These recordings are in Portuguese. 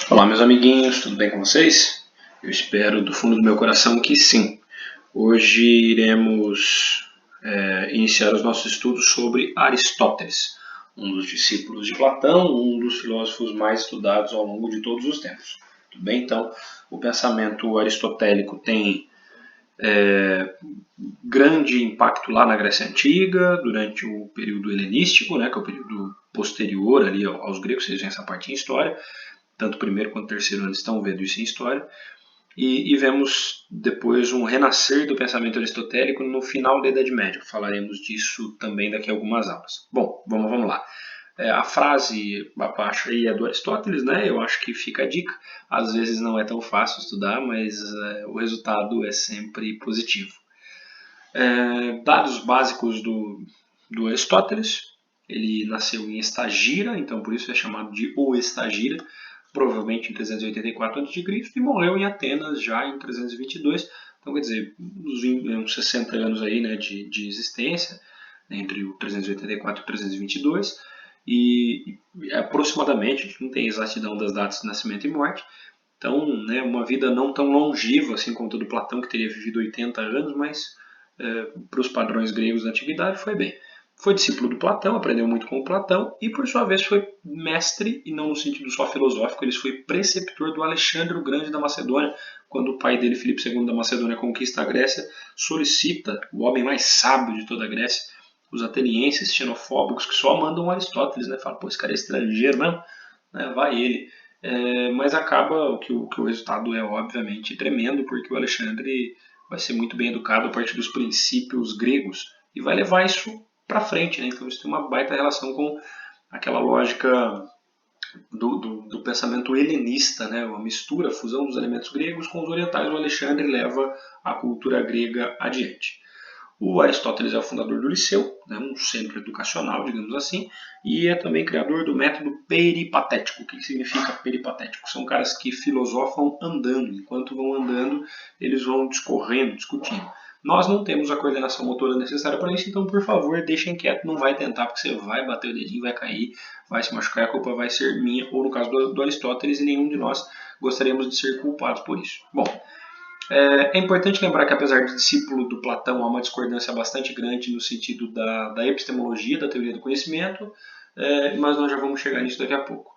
Olá, meus amiguinhos, tudo bem com vocês? Eu espero do fundo do meu coração que sim. Hoje iremos iniciar os nossos estudos sobre Aristóteles, um dos discípulos de Platão, um dos filósofos mais estudados ao longo de todos os tempos. Tudo bem? Então, o pensamento aristotélico tem grande impacto lá na Grécia Antiga, durante o período helenístico, que é o período posterior ali aos gregos, vocês veem essa parte em história. Tanto o primeiro quanto o terceiro ano estão vendo isso em história. E vemos depois um renascer do pensamento aristotélico no final da Idade Média. Falaremos disso também daqui a algumas aulas. Bom, vamos lá. A frase abaixo aí é do Aristóteles, né? Eu acho que fica a dica. Às vezes não é tão fácil estudar, mas o resultado é sempre positivo. Dados básicos do Aristóteles. Ele nasceu em Estagira, então por isso é chamado de O Estagira, provavelmente em 384 a.C., e morreu em Atenas já em 322. Então, quer dizer, uns 60 anos aí, né, de existência, entre o 384 e o 322, e aproximadamente, a gente não tem exatidão das datas de nascimento e morte, então, né, uma vida não tão longeva, assim como todo Platão, que teria vivido 80 anos, mas para os padrões gregos da antiguidade foi bem. Foi discípulo do Platão, aprendeu muito com o Platão e, por sua vez, foi mestre, e não no sentido só filosófico, ele foi preceptor do Alexandre o Grande da Macedônia, quando o pai dele, Filipe II da Macedônia, conquista a Grécia, solicita o homem mais sábio de toda a Grécia, os atenienses xenofóbicos que só mandam Aristóteles, né? Fala, pô, esse cara é estrangeiro mesmo, né? Vai ele. Mas acaba que o resultado é obviamente tremendo, porque o Alexandre vai ser muito bem educado a partir dos princípios gregos e vai levar isso para frente, né? Então isso tem uma baita relação com aquela lógica do pensamento helenista, né? Uma mistura, a fusão dos elementos gregos com os orientais. O Alexandre leva a cultura grega adiante. O Aristóteles é o fundador do Liceu, né, um centro educacional, digamos assim, e é também criador do método peripatético. O que significa peripatético? São caras que filosofam andando. Enquanto vão andando, eles vão discorrendo, discutindo. Nós não temos a coordenação motora necessária para isso, então, por favor, deixem quieto, não vai tentar, porque você vai bater o dedinho, vai cair, vai se machucar, a culpa vai ser minha, ou no caso do Aristóteles, e nenhum de nós gostaríamos de ser culpados por isso. Bom, é importante lembrar que, apesar de discípulo do Platão, há uma discordância bastante grande no sentido da epistemologia, da teoria do conhecimento, mas nós já vamos chegar nisso daqui a pouco.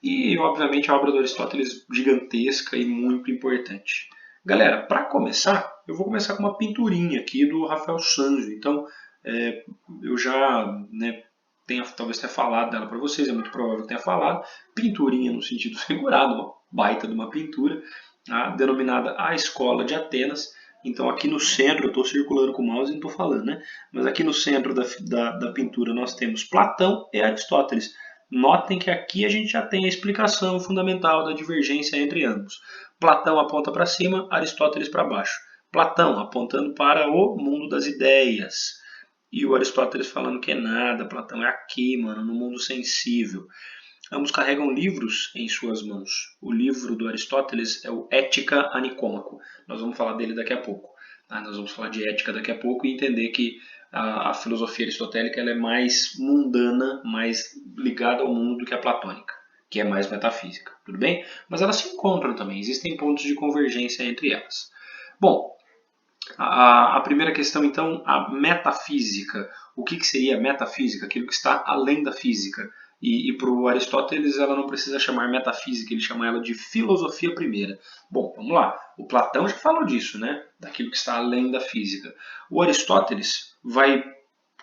E, obviamente, a obra do Aristóteles gigantesca e muito importante. Galera, para começar, eu vou começar com uma pinturinha aqui do Rafael Sanzio. Então, eu já talvez tenha falado dela para vocês, é muito provável que tenha falado. Pinturinha no sentido figurado, uma baita de uma pintura, denominada A Escola de Atenas. Então aqui no centro, eu estou circulando com o mouse e não estou falando, né? Mas aqui no centro da pintura nós temos Platão e Aristóteles. Notem que aqui a gente já tem a explicação fundamental da divergência entre ambos. Platão aponta para cima, Aristóteles para baixo. Platão apontando para o mundo das ideias. E o Aristóteles falando que é nada, Platão é aqui, mano, no mundo sensível. Ambos carregam livros em suas mãos. O livro do Aristóteles é o Ética a Nicômaco. Nós vamos falar dele daqui a pouco. Nós vamos falar de ética daqui a pouco e entender que a filosofia aristotélica ela é mais mundana, mais ligada ao mundo do que a platônica, que é mais metafísica. Tudo bem? Mas elas se encontram também, existem pontos de convergência entre elas. Bom, a primeira questão, então, a metafísica. O que seria metafísica? Aquilo que está além da física. E para o Aristóteles ela não precisa chamar metafísica, ele chama ela de filosofia primeira. Bom, vamos lá. O Platão já falou disso, né? Daquilo que está além da física. O Aristóteles vai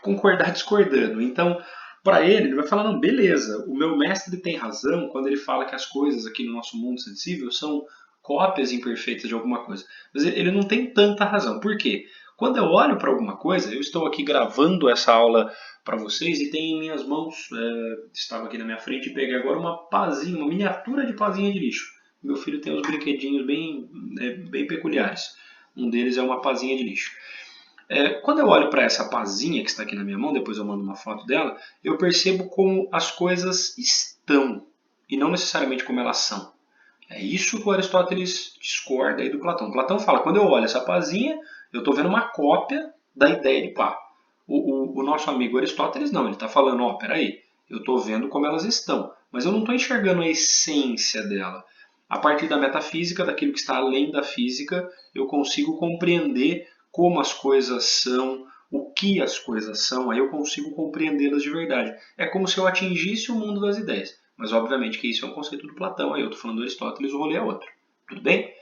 concordar discordando. Então, para ele vai falar, não, beleza, o meu mestre tem razão quando ele fala que as coisas aqui no nosso mundo sensível são cópias imperfeitas de alguma coisa. Mas ele não tem tanta razão. Por quê? Quando eu olho para alguma coisa, eu estou aqui gravando essa aula para vocês e tem em minhas mãos, estava aqui na minha frente e peguei agora uma pazinha, uma miniatura de pazinha de lixo. Meu filho tem uns brinquedinhos bem peculiares. Um deles é uma pazinha de lixo. Quando eu olho para essa pazinha que está aqui na minha mão, depois eu mando uma foto dela, eu percebo como as coisas estão e não necessariamente como elas são. É isso que o Aristóteles discorda aí do Platão. Platão fala, quando eu olho essa pazinha, eu estou vendo uma cópia da ideia de pá. O nosso amigo Aristóteles não, ele está falando, peraí, eu estou vendo como elas estão. mas eu não estou enxergando a essência dela. A partir da metafísica, daquilo que está além da física, eu consigo compreender como as coisas são, o que as coisas são, aí eu consigo compreendê-las de verdade. É como se eu atingisse o mundo das ideias. Mas obviamente que isso é um conceito do Platão, aí eu estou falando do Aristóteles, o rolê é outro. Tudo bem?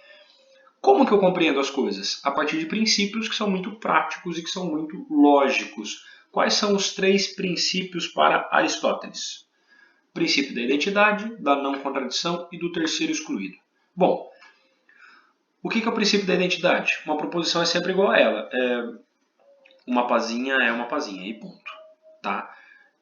Como que eu compreendo as coisas? A partir de princípios que são muito práticos e que são muito lógicos. Quais são os 3 princípios para Aristóteles? Princípio da identidade, da não contradição e do terceiro excluído. Bom, o que é o princípio da identidade? Uma proposição é sempre igual a ela. Uma pazinha é uma pazinha e ponto. Tá?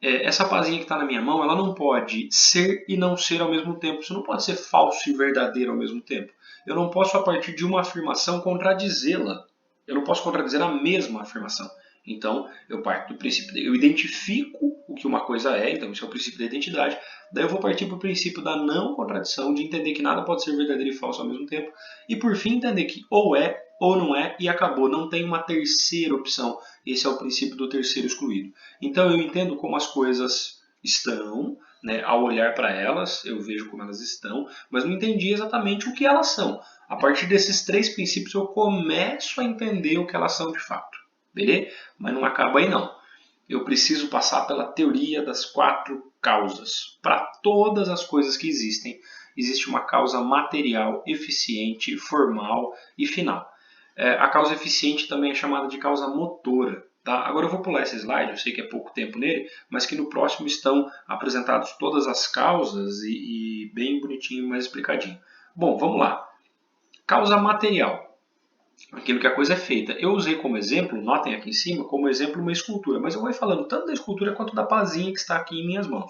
Essa pazinha que está na minha mão, ela não pode ser e não ser ao mesmo tempo. Isso não pode ser falso e verdadeiro ao mesmo tempo. Eu não posso, a partir de uma afirmação, contradizê-la. Eu não posso contradizer a mesma afirmação. Então, eu parto do princípio, eu identifico o que uma coisa é, então isso é o princípio da identidade. Daí eu vou partir para o princípio da não contradição, de entender que nada pode ser verdadeiro e falso ao mesmo tempo. E por fim, entender que ou é ou não é e acabou. Não tem uma terceira opção. Esse é o princípio do terceiro excluído. Então eu entendo como as coisas estão, né? Ao olhar para elas, eu vejo como elas estão, mas não entendi exatamente o que elas são. A partir desses 3 princípios eu começo a entender o que elas são de fato. Beleza? Mas não acaba aí não. Eu preciso passar pela teoria das 4 causas. Para todas as coisas que existem, existe uma causa material, eficiente, formal e final. A causa eficiente também é chamada de causa motora. Tá? Agora eu vou pular esse slide, eu sei que é pouco tempo nele, mas que no próximo estão apresentadas todas as causas e bem bonitinho, mais explicadinho. Bom, vamos lá. Causa material. Aquilo que a coisa é feita. Eu usei como exemplo, notem aqui em cima, como exemplo uma escultura, mas eu vou falando tanto da escultura quanto da pazinha que está aqui em minhas mãos.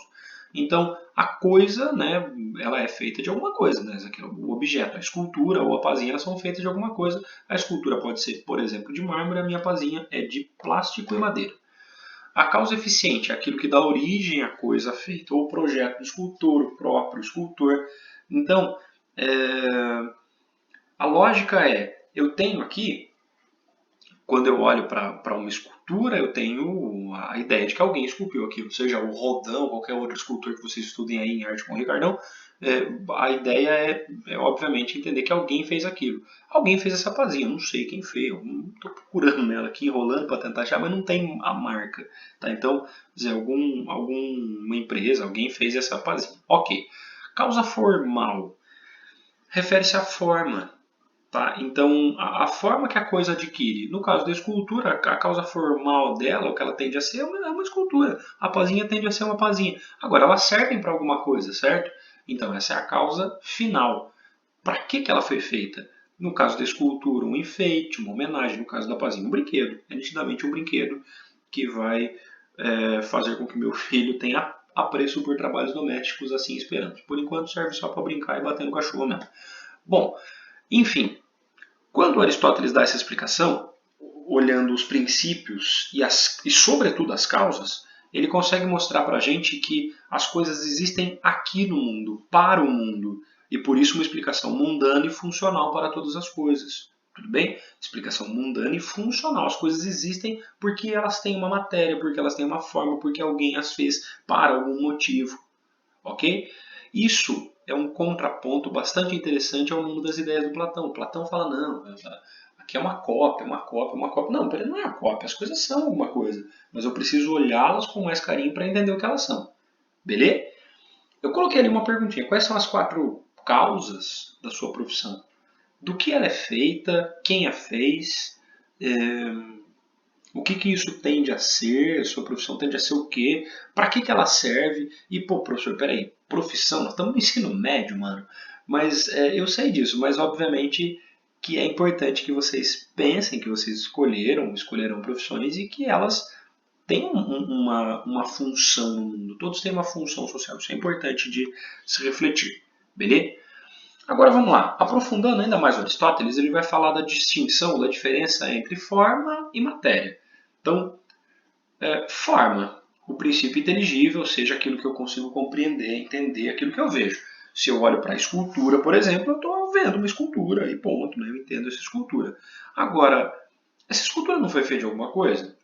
Então, a coisa, né, ela é feita de alguma coisa, né? Aqui, o objeto, a escultura ou a pazinha, elas são feitas de alguma coisa. A escultura pode ser, por exemplo, de mármore, a minha pazinha é de plástico e madeira. A causa eficiente é aquilo que dá origem à coisa feita, ou o projeto do escultor, o próprio escultor. Então, a lógica é, eu tenho aqui, quando eu olho para uma escultura, eu tenho a ideia de que alguém esculpiu aquilo, seja o Rodin ou qualquer outro escultor que vocês estudem aí em arte com o Ricardão. A ideia obviamente, entender que alguém fez aquilo. Alguém fez essa pazinha, eu não sei quem fez, eu não estou procurando nela aqui, enrolando para tentar achar, mas não tem a marca. Tá? Então, dizer, alguma empresa, alguém fez essa pazinha. Ok. Causa formal refere-se à forma. Tá? Então, a forma que a coisa adquire, no caso da escultura, a causa formal dela, o que ela tende a ser, é uma escultura. A pazinha tende a ser uma pazinha. Agora, elas servem para alguma coisa, certo? Então, essa é a causa final. Para que ela foi feita? No caso da escultura, um enfeite, uma homenagem. No caso da pazinha, um brinquedo. É nitidamente um brinquedo que vai fazer com que meu filho tenha apreço por trabalhos domésticos, assim esperamos. Por enquanto, serve só para brincar e bater no cachorro mesmo. Bom, enfim, quando Aristóteles dá essa explicação, olhando os princípios e sobretudo as causas, ele consegue mostrar para a gente que as coisas existem aqui no mundo, para o mundo, e por isso uma explicação mundana e funcional para todas as coisas. Tudo bem? Explicação mundana e funcional. As coisas existem porque elas têm uma matéria, porque elas têm uma forma, porque alguém as fez para algum motivo. Ok? Isso é um contraponto bastante interessante ao mundo das ideias do Platão. O Platão fala, não, aqui é uma cópia, uma cópia, uma cópia. Não, não é a cópia, as coisas são alguma coisa. Mas eu preciso olhá-las com mais carinho para entender o que elas são. Beleza? Eu coloquei ali uma perguntinha. Quais são as 4 causas da sua profissão? Do que ela é feita? Quem a fez? O que isso tende a ser? A sua profissão tende a ser o quê? Para que ela serve? E, pô, professor, peraí, profissão? Nós estamos no ensino médio, mano. Mas eu sei disso, mas obviamente que é importante que vocês pensem que vocês escolheram profissões e que elas têm uma função no mundo. Todos têm uma função social. Isso é importante de se refletir. Beleza? Agora vamos lá. Aprofundando ainda mais o Aristóteles, ele vai falar da distinção, da diferença entre forma e matéria. Então, forma, o princípio inteligível, ou seja, aquilo que eu consigo compreender, entender, aquilo que eu vejo. Se eu olho para a escultura, por exemplo, eu estou vendo uma escultura e ponto, né? Eu entendo essa escultura. Agora, essa escultura não foi feita de alguma coisa?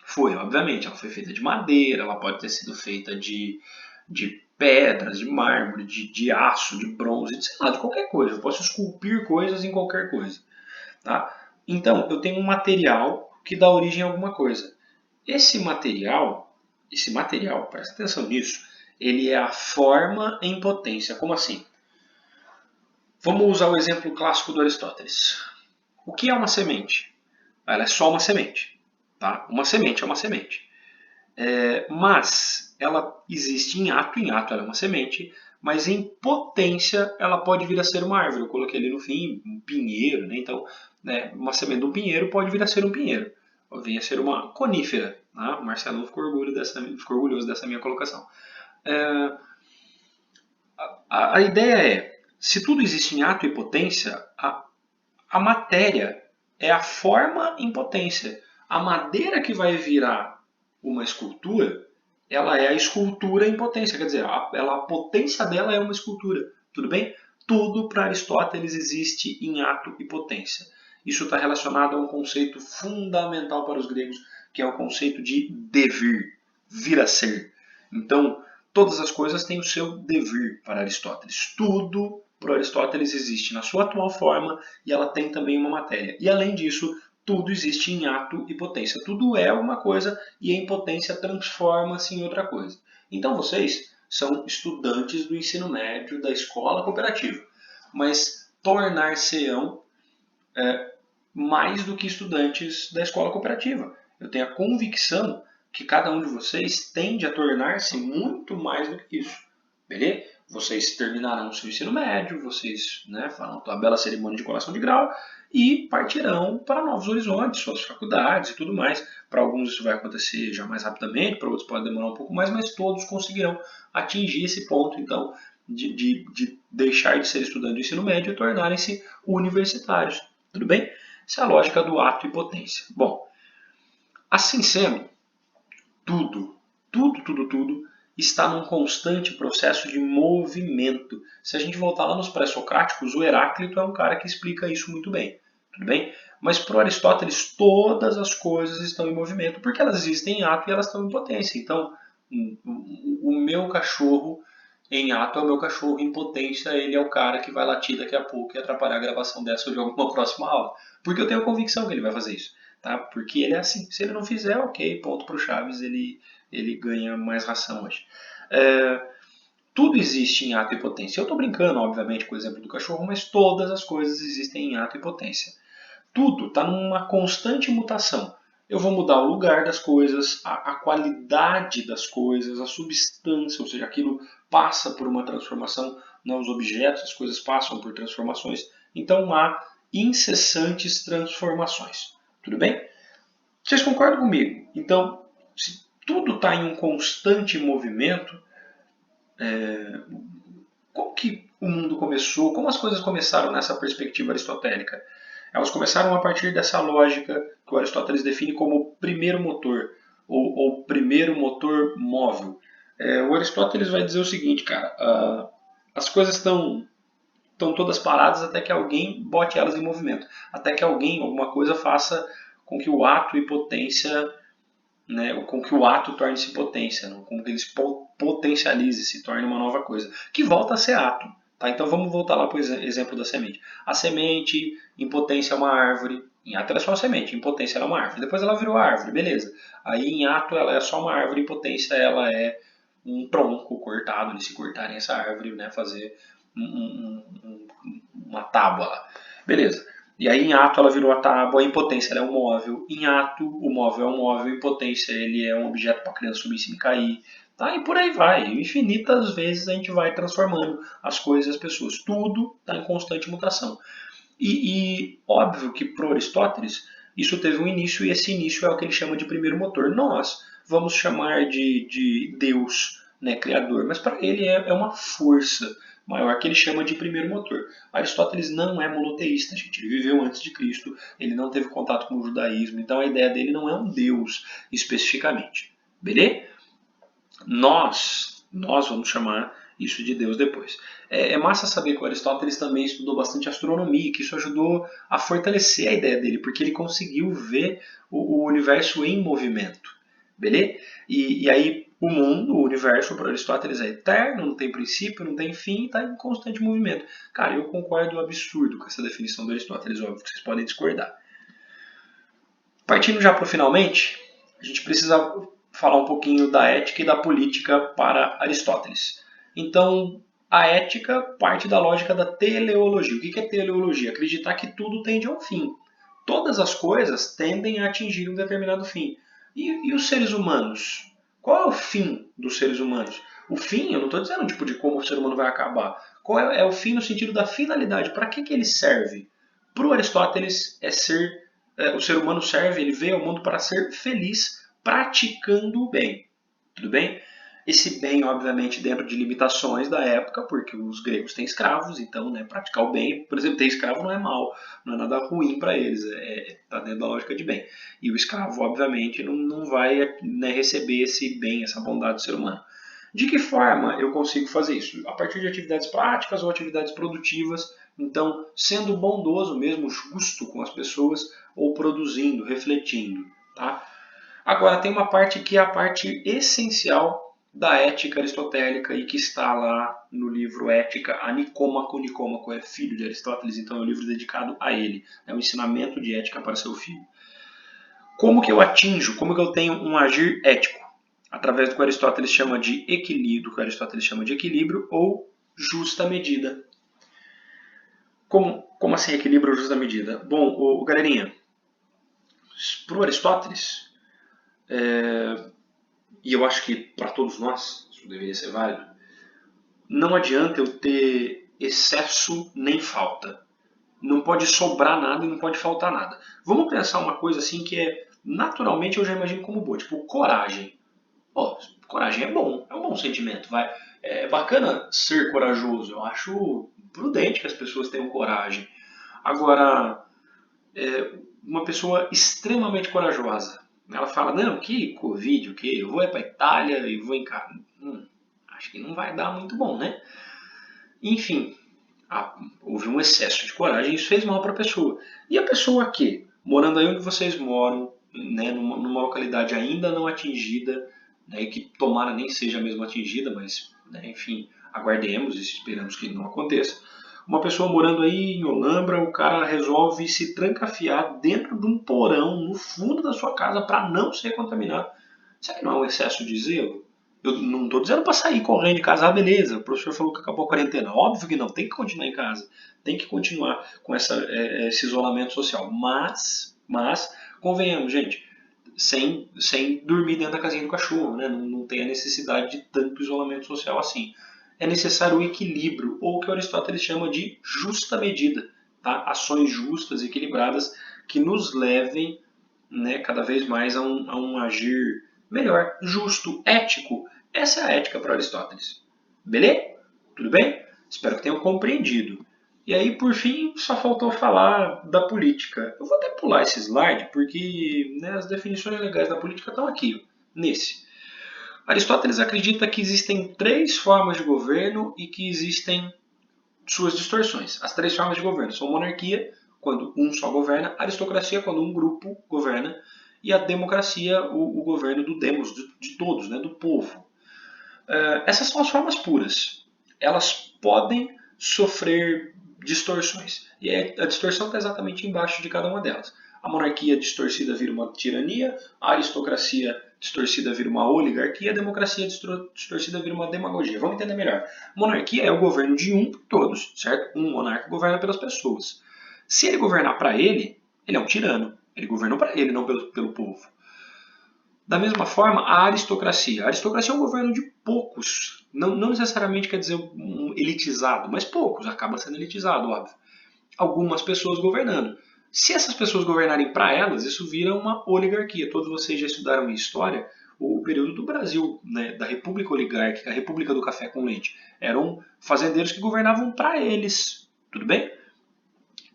Foi, obviamente. Ela foi feita de madeira, ela pode ter sido feita de de pedras, de mármore, de aço, de bronze, de, sei lá, de qualquer coisa. Eu posso esculpir coisas em qualquer coisa. Tá? Então, eu tenho um material que dá origem a alguma coisa. Esse material, presta atenção nisso, ele é a forma em potência. Como assim? Vamos usar o exemplo clássico do Aristóteles. O que é uma semente? Ela é só uma semente. Tá? Uma semente é uma semente. Mas ela existe em ato ela é uma semente, mas em potência ela pode vir a ser uma árvore. Eu coloquei ali no fim um pinheiro, né? Então, né, uma semente de um pinheiro pode vir a ser um pinheiro, ou vir a ser uma conífera. Né? O Marcelo ficou orgulhoso dessa minha colocação. A ideia é, se tudo existe em ato e potência, a matéria é a forma em potência. A madeira que vai virar uma escultura, ela é a escultura em potência, quer dizer, a potência dela é uma escultura, tudo bem? Tudo para Aristóteles existe em ato e potência. Isso está relacionado a um conceito fundamental para os gregos, que é o conceito de devir, vir a ser. Então, todas as coisas têm o seu devir para Aristóteles. Tudo para Aristóteles existe na sua atual forma e ela tem também uma matéria. E além disso, tudo existe em ato e potência. Tudo é uma coisa e em potência transforma-se em outra coisa. Então vocês são estudantes do ensino médio da escola cooperativa, mas tornar-se-ão mais do que estudantes da escola cooperativa. Eu tenho a convicção que cada um de vocês tende a tornar-se muito mais do que isso. Beleza? Vocês terminarão o seu ensino médio, vocês farão a bela cerimônia de colação de grau e partirão para novos horizontes, suas faculdades e tudo mais. Para alguns isso vai acontecer já mais rapidamente, para outros pode demorar um pouco mais, mas todos conseguirão atingir esse ponto, então, de deixar de ser estudante do ensino médio e tornarem-se universitários. Tudo bem? Essa é a lógica do ato e potência. Bom, assim sendo, tudo está num constante processo de movimento. Se a gente voltar lá nos pré-socráticos, o Heráclito é um cara que explica isso muito bem. Tudo bem? Mas para Aristóteles, todas as coisas estão em movimento, porque elas existem em ato e elas estão em potência. Então, o meu cachorro em ato é o meu cachorro, em potência ele é o cara que vai latir daqui a pouco e atrapalhar a gravação dessa ou de alguma próxima aula. Porque eu tenho convicção que ele vai fazer isso. Tá? Porque ele é assim. Se ele não fizer, ok, ponto pro Chaves, ele ganha mais ração hoje. Tudo existe em ato e potência. Eu estou brincando, obviamente, com o exemplo do cachorro, mas todas as coisas existem em ato e potência. Tudo está numa constante mutação. Eu vou mudar o lugar das coisas, a qualidade das coisas, a substância, ou seja, aquilo passa por uma transformação, os objetos, as coisas passam por transformações. Então há incessantes transformações. Tudo bem? Vocês concordam comigo? Então, se tudo está em um constante movimento, como que o mundo começou? Como as coisas começaram nessa perspectiva aristotélica? Elas começaram a partir dessa lógica que o Aristóteles define como primeiro motor, ou primeiro motor móvel. O Aristóteles vai dizer o seguinte, cara, as coisas estão todas paradas até que alguém bote elas em movimento, até que alguém, alguma coisa, faça com que o ato e potência, com que o ato torne-se potência, com que ele se potencialize, se torne uma nova coisa, que volta a ser ato. Tá? Então vamos voltar lá para o exemplo da semente. A semente, em potência, é uma árvore. Em ato ela é só uma semente, em potência ela é uma árvore. Depois ela virou árvore, beleza. Aí em ato ela é só uma árvore, em potência ela é um tronco cortado, eles se cortarem essa árvore, fazer uma tábua lá. Beleza. E aí em ato ela virou a tábua, em potência ela é um móvel. Em ato o móvel é um móvel, em potência ele é um objeto para a criança subir em cima e cair. Tá? E por aí vai. Infinitas vezes a gente vai transformando as coisas e as pessoas. Tudo está em constante mutação. E óbvio que para Aristóteles isso teve um início e esse início é o que ele chama de primeiro motor. Nós vamos chamar de Deus, criador, mas para ele é uma força maior que ele chama de primeiro motor. Aristóteles não é monoteísta, gente. Ele viveu antes de Cristo, ele não teve contato com o judaísmo, então a ideia dele não é um Deus especificamente. Beleza? Nós vamos chamar isso de Deus depois. É massa saber que o Aristóteles também estudou bastante astronomia, que isso ajudou a fortalecer a ideia dele, porque ele conseguiu ver o universo em movimento. Beleza? E aí o mundo, o universo, para Aristóteles é eterno, não tem princípio, não tem fim, está em constante movimento. Cara, eu concordo absurdo com essa definição do Aristóteles, óbvio que vocês podem discordar. Partindo já para o finalmente, a gente precisa falar um pouquinho da ética e da política para Aristóteles. Então, a ética parte da lógica da teleologia. O que é teleologia? Acreditar que tudo tende a um fim. Todas as coisas tendem a atingir um determinado fim. E os seres humanos? Qual é o fim dos seres humanos? O fim, eu não estou dizendo tipo, de como o ser humano vai acabar. Qual é o fim no sentido da finalidade? Para que ele serve? Para o Aristóteles, o ser humano serve, ele veio ao mundo para ser feliz praticando o bem. Tudo bem? Esse bem, obviamente, dentro de limitações da época, porque os gregos têm escravos, então, né, praticar o bem, por exemplo, ter escravo não é mal, não é nada ruim para eles, está dentro da lógica de bem. E o escravo, obviamente, não vai, né, receber esse bem, essa bondade do ser humano. De que forma eu consigo fazer isso? A partir de atividades práticas ou atividades produtivas, então, sendo bondoso mesmo, justo com as pessoas, ou produzindo, refletindo, tá? Agora, tem uma parte que é a parte essencial da ética aristotélica e que está lá no livro Ética, a Nicômaco. Nicômaco é filho de Aristóteles, então é um livro dedicado a ele. É um ensinamento de ética para seu filho. Como que eu atinjo, como que eu tenho um agir ético? Através do que Aristóteles chama de equilíbrio, ou justa medida. Como assim equilíbrio ou justa medida? Bom, galerinha, para o Aristóteles, e eu acho que para todos nós isso deveria ser válido, não adianta eu ter excesso nem falta. Não pode sobrar nada e não pode faltar nada. Vamos pensar uma coisa assim que naturalmente eu já imagino como boa, tipo coragem. Coragem é um bom sentimento, vai. É bacana ser corajoso, eu acho prudente que as pessoas tenham coragem. Agora, uma pessoa extremamente corajosa, ela fala, não, que Covid, o que? Eu vou para Itália e vou em casa. Acho que não vai dar muito bom, né? Enfim, houve um excesso de coragem e isso fez mal para a pessoa. E a pessoa que, morando aí onde vocês moram, né, numa localidade ainda não atingida, né, e que tomara nem seja mesmo atingida, mas, né, enfim, aguardemos e esperamos que não aconteça. Uma pessoa morando aí em Olambra, o cara resolve se trancafiar dentro de um porão no fundo da sua casa para não ser contaminado. Será que não é um excesso de zelo? Eu não estou dizendo para sair correndo de casa, beleza, o professor falou que acabou a quarentena. Óbvio que não, tem que continuar em casa, tem que continuar com esse isolamento social. Mas, convenhamos, gente, sem dormir dentro da casinha do cachorro, né? Não tem a necessidade de tanto isolamento social assim. É necessário o equilíbrio, ou o que Aristóteles chama de justa medida. Tá? Ações justas, equilibradas, que nos levem, né, cada vez mais a um agir melhor, justo, ético. Essa é a ética para Aristóteles. Beleza? Tudo bem? Espero que tenham compreendido. E aí, por fim, só faltou falar da política. Eu vou até pular esse slide, porque, né, as definições legais da política estão aqui, nesse. Aristóteles acredita que existem 3 formas de governo e que existem suas distorções. As 3 formas de governo são monarquia, quando um só governa, aristocracia, quando um grupo governa, e a democracia, o governo do demos, de todos, né, do povo. Essas são as formas puras. Elas podem sofrer distorções. E a distorção está exatamente embaixo de cada uma delas. A monarquia distorcida vira uma tirania, a aristocracia distorcida vira uma oligarquia, a democracia distorcida vira uma demagogia. Vamos entender melhor. Monarquia é o governo de um por todos, certo? Um monarca governa pelas pessoas. Se ele governar para ele, ele é um tirano. Ele governou para ele, não pelo povo. Da mesma forma, a aristocracia. A aristocracia é um governo de poucos. Não necessariamente quer dizer um elitizado, mas poucos. Acaba sendo elitizado, óbvio. Algumas pessoas governando. Se essas pessoas governarem para elas, isso vira uma oligarquia. Todos vocês já estudaram em história o período do Brasil, né, da República Oligárquica, a República do Café com Leite. Eram fazendeiros que governavam para eles. Tudo bem?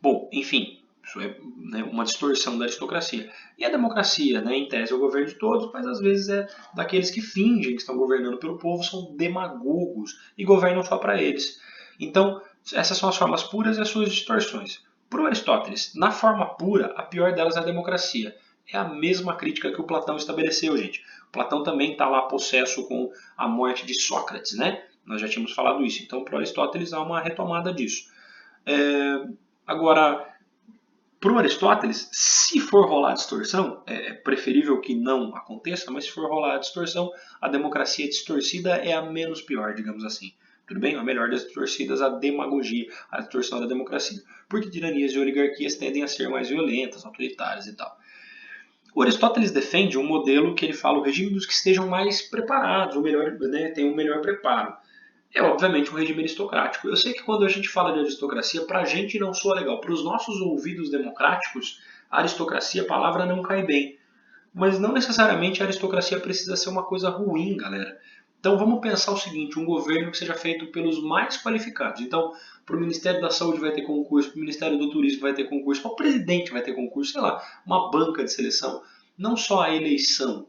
Bom, enfim, isso é, né, uma distorção da aristocracia. E a democracia, né, em tese, é o governo de todos, mas às vezes é daqueles que fingem que estão governando pelo povo, são demagogos e governam só para eles. Então, essas são as formas puras e as suas distorções. Para o Aristóteles, na forma pura, a pior delas é a democracia. É a mesma crítica que o Platão estabeleceu, gente. O Platão também está lá possesso com a morte de Sócrates, né? Nós já tínhamos falado isso. Então, para Aristóteles há uma retomada disso. Agora, para o Aristóteles, se for rolar a distorção, é preferível que não aconteça, mas se for rolar a distorção, a democracia distorcida é a menos pior, digamos assim. Tudo bem? A melhor das distorcidas, a demagogia, a distorção da democracia. Porque tiranias e oligarquias tendem a ser mais violentas, autoritárias e tal. O Aristóteles defende um modelo que ele fala o regime dos que estejam mais preparados, ou melhor, né, tem um melhor preparo. É obviamente um regime aristocrático. Eu sei que quando a gente fala de aristocracia, para a gente não soa legal. Para os nossos ouvidos democráticos, a aristocracia, a palavra não cai bem. Mas não necessariamente a aristocracia precisa ser uma coisa ruim, galera. Então vamos pensar o seguinte, um governo que seja feito pelos mais qualificados. Então, para o Ministério da Saúde vai ter concurso, para o Ministério do Turismo vai ter concurso, para o presidente vai ter concurso, sei lá, uma banca de seleção. Não só a eleição,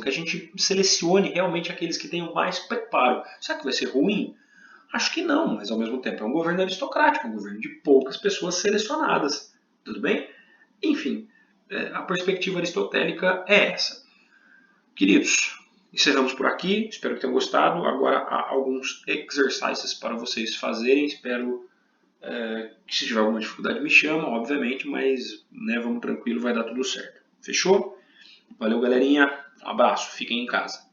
que a gente selecione realmente aqueles que tenham mais preparo. Será que vai ser ruim? Acho que não, mas ao mesmo tempo é um governo aristocrático, um governo de poucas pessoas selecionadas. Tudo bem? Enfim, a perspectiva aristotélica é essa. Queridos, encerramos por aqui. Espero que tenham gostado. Agora há alguns exercises para vocês fazerem. Espero que se tiver alguma dificuldade me chama, obviamente, mas né, vamos tranquilo, vai dar tudo certo. Fechou? Valeu, galerinha. Um abraço. Fiquem em casa.